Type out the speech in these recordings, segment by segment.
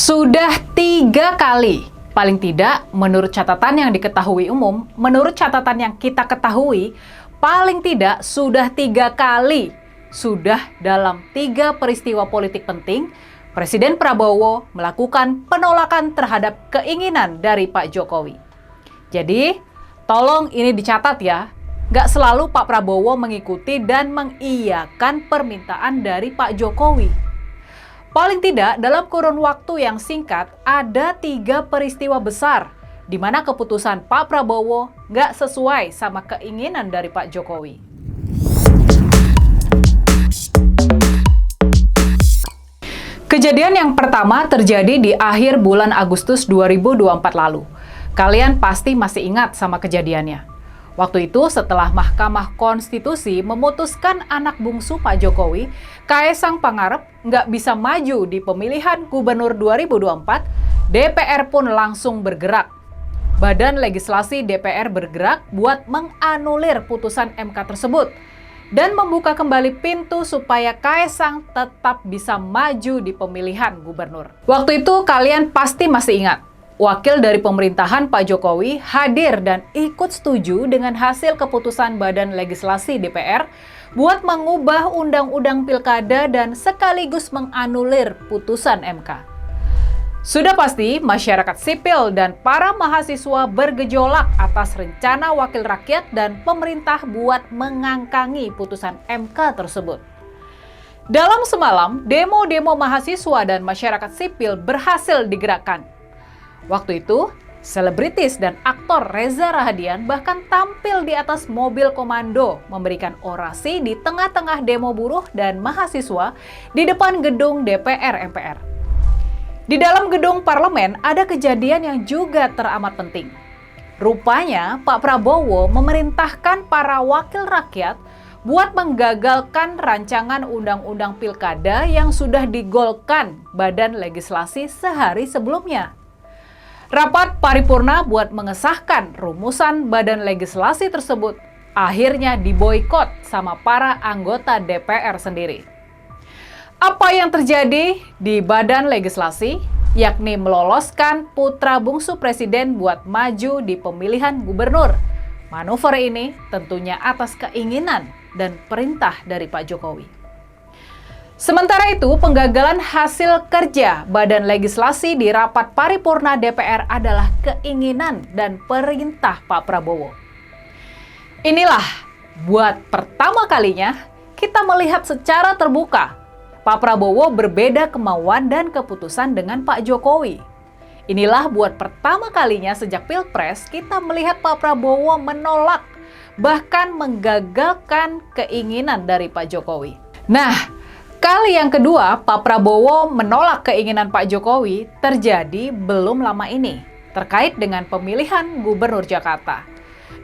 Sudah 3 kali, paling tidak menurut catatan yang diketahui umum, menurut catatan yang kita ketahui, paling tidak sudah 3 kali, sudah dalam 3 peristiwa politik penting, Presiden Prabowo melakukan penolakan terhadap keinginan dari Pak Jokowi. Jadi, tolong ini dicatat ya, nggak selalu Pak Prabowo mengikuti dan mengiyakan permintaan dari Pak Jokowi. Paling tidak dalam kurun waktu yang singkat ada 3 peristiwa besar di mana keputusan Pak Prabowo nggak sesuai sama keinginan dari Pak Jokowi. Kejadian yang pertama terjadi di akhir bulan Agustus 2024 lalu. Kalian pasti masih ingat sama kejadiannya. Waktu itu setelah Mahkamah Konstitusi memutuskan anak bungsu Pak Jokowi, Kaesang Pangarep, nggak bisa maju di pemilihan gubernur 2024, DPR pun langsung bergerak. Badan legislasi DPR bergerak buat menganulir putusan MK tersebut dan membuka kembali pintu supaya Kaesang tetap bisa maju di pemilihan gubernur. Waktu itu kalian pasti masih ingat. Wakil dari pemerintahan Pak Jokowi hadir dan ikut setuju dengan hasil keputusan Badan Legislasi DPR buat mengubah Undang-Undang Pilkada dan sekaligus menganulir putusan MK. Sudah pasti masyarakat sipil dan para mahasiswa bergejolak atas rencana wakil rakyat dan pemerintah buat mengangkangi putusan MK tersebut. Dalam semalam, demo-demo mahasiswa dan masyarakat sipil berhasil digerakkan. Waktu itu, selebritis dan aktor Reza Rahadian bahkan tampil di atas mobil komando memberikan orasi di tengah-tengah demo buruh dan mahasiswa di depan gedung DPR MPR. Di dalam gedung parlemen ada kejadian yang juga teramat penting. Rupanya Pak Prabowo memerintahkan para wakil rakyat buat menggagalkan rancangan undang-undang pilkada yang sudah digolkan Badan Legislasi sehari sebelumnya. Rapat paripurna buat mengesahkan rumusan Badan Legislasi tersebut akhirnya diboikot sama para anggota DPR sendiri. Apa yang terjadi di Badan Legislasi, yakni meloloskan putra bungsu presiden buat maju di pemilihan gubernur. Manuver ini tentunya atas keinginan dan perintah dari Pak Jokowi. Sementara itu, penggagalan hasil kerja Badan Legislasi di rapat paripurna DPR adalah keinginan dan perintah Pak Prabowo. Inilah buat pertama kalinya kita melihat secara terbuka Pak Prabowo berbeda kemauan dan keputusan dengan Pak Jokowi. Inilah buat pertama kalinya sejak Pilpres kita melihat Pak Prabowo menolak bahkan menggagalkan keinginan dari Pak Jokowi. Nah, kali yang kedua, Pak Prabowo menolak keinginan Pak Jokowi terjadi belum lama ini, terkait dengan pemilihan gubernur Jakarta.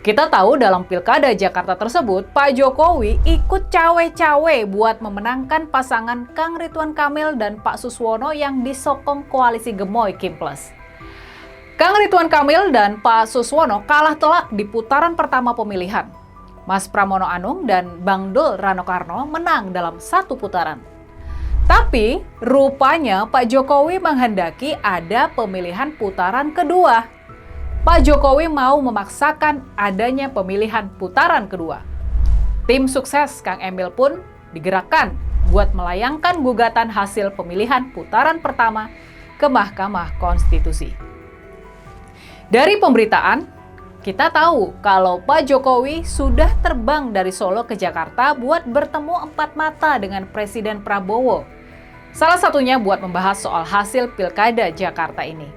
Kita tahu dalam pilkada Jakarta tersebut, Pak Jokowi ikut cawe-cawe buat memenangkan pasangan Kang Ridwan Kamil dan Pak Suswono yang disokong koalisi Gemoy Kim Plus. Kang Ridwan Kamil dan Pak Suswono kalah telak di putaran pertama pemilihan. Mas Pramono Anung dan Bang Dul Rano Karno menang dalam 1 putaran. Tapi rupanya Pak Jokowi menghendaki ada pemilihan putaran kedua. Pak Jokowi mau memaksakan adanya pemilihan putaran kedua. Tim sukses Kang Emil pun digerakkan buat melayangkan gugatan hasil pemilihan putaran pertama ke Mahkamah Konstitusi. Dari pemberitaan, kita tahu kalau Pak Jokowi sudah terbang dari Solo ke Jakarta buat bertemu 4 mata dengan Presiden Prabowo. Salah satunya buat membahas soal hasil Pilkada Jakarta ini.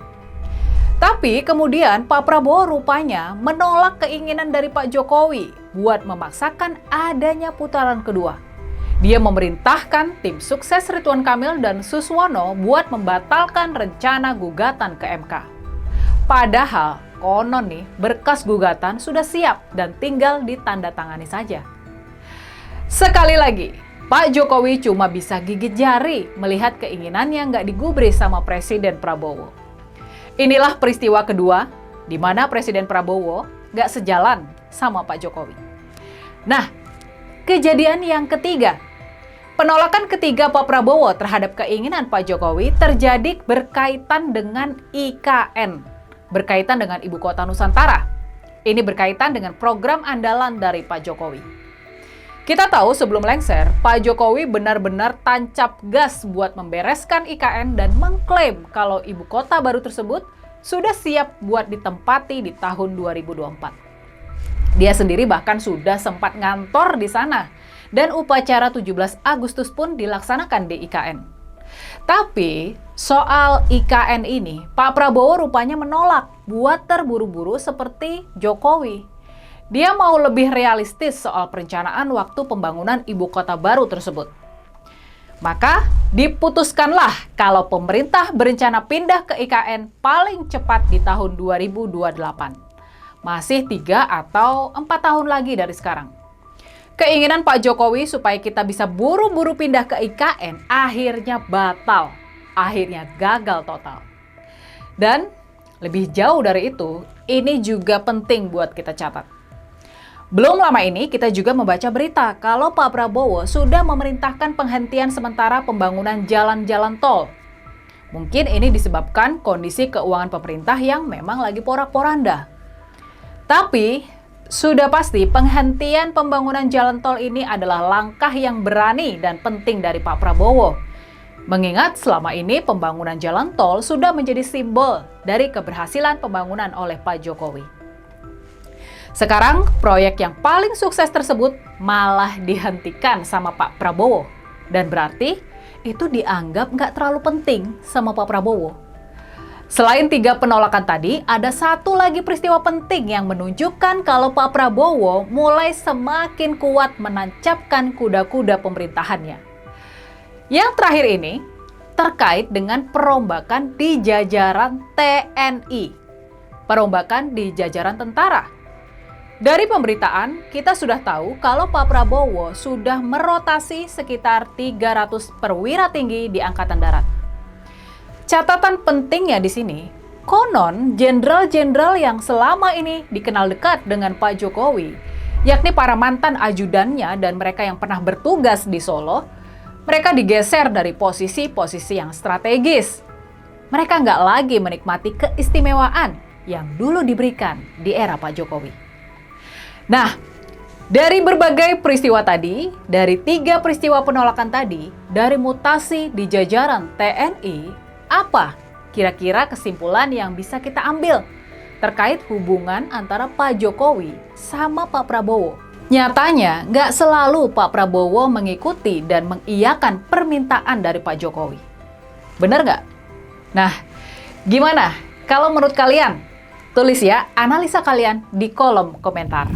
Tapi kemudian Pak Prabowo rupanya menolak keinginan dari Pak Jokowi buat memaksakan adanya putaran kedua. Dia memerintahkan tim sukses Ridwan Kamil dan Suswono buat membatalkan rencana gugatan ke MK. Padahal konon nih, berkas gugatan sudah siap dan tinggal ditandatangani saja. Sekali lagi, Pak Jokowi cuma bisa gigit jari melihat keinginannya nggak digubris sama Presiden Prabowo. Inilah peristiwa kedua di mana Presiden Prabowo nggak sejalan sama Pak Jokowi. Nah, kejadian yang ketiga. Penolakan ketiga Pak Prabowo terhadap keinginan Pak Jokowi terjadi berkaitan dengan IKN, berkaitan dengan Ibu Kota Nusantara. Ini berkaitan dengan program andalan dari Pak Jokowi. Kita tahu sebelum lengser, Pak Jokowi benar-benar tancap gas buat membereskan IKN dan mengklaim kalau ibu kota baru tersebut sudah siap buat ditempati di tahun 2024. Dia sendiri bahkan sudah sempat ngantor di sana dan upacara 17 Agustus pun dilaksanakan di IKN. Tapi soal IKN ini, Pak Prabowo rupanya menolak buat terburu-buru seperti Jokowi. Dia mau lebih realistis soal perencanaan waktu pembangunan ibu kota baru tersebut. Maka diputuskanlah kalau pemerintah berencana pindah ke IKN paling cepat di tahun 2028. Masih 3 atau 4 tahun lagi dari sekarang. Keinginan Pak Jokowi supaya kita bisa buru-buru pindah ke IKN akhirnya batal, akhirnya gagal total. Dan lebih jauh dari itu, ini juga penting buat kita catat. Belum lama ini kita juga membaca berita kalau Pak Prabowo sudah memerintahkan penghentian sementara pembangunan jalan-jalan tol. Mungkin ini disebabkan kondisi keuangan pemerintah yang memang lagi porak-poranda. Tapi sudah pasti penghentian pembangunan jalan tol ini adalah langkah yang berani dan penting dari Pak Prabowo. Mengingat selama ini pembangunan jalan tol sudah menjadi simbol dari keberhasilan pembangunan oleh Pak Jokowi. Sekarang proyek yang paling sukses tersebut malah dihentikan sama Pak Prabowo. Dan berarti itu dianggap nggak terlalu penting sama Pak Prabowo. Selain 3 penolakan tadi, ada satu lagi peristiwa penting yang menunjukkan kalau Pak Prabowo mulai semakin kuat menancapkan kuda-kuda pemerintahannya. Yang terakhir ini terkait dengan perombakan di jajaran TNI, perombakan di jajaran tentara. Dari pemberitaan, kita sudah tahu kalau Pak Prabowo sudah merotasi sekitar 300 perwira tinggi di Angkatan Darat. Catatan pentingnya di sini, konon jenderal-jenderal yang selama ini dikenal dekat dengan Pak Jokowi, yakni para mantan ajudannya dan mereka yang pernah bertugas di Solo, mereka digeser dari posisi-posisi yang strategis. Mereka nggak lagi menikmati keistimewaan yang dulu diberikan di era Pak Jokowi. Nah, dari berbagai peristiwa tadi, dari 3 peristiwa penolakan tadi, dari mutasi di jajaran TNI, apa kira-kira kesimpulan yang bisa kita ambil terkait hubungan antara Pak Jokowi sama Pak Prabowo? Nyatanya, nggak selalu Pak Prabowo mengikuti dan mengiyakan permintaan dari Pak Jokowi. Bener nggak? Nah, gimana? Kalau menurut kalian? Tulis ya analisa kalian di kolom komentar.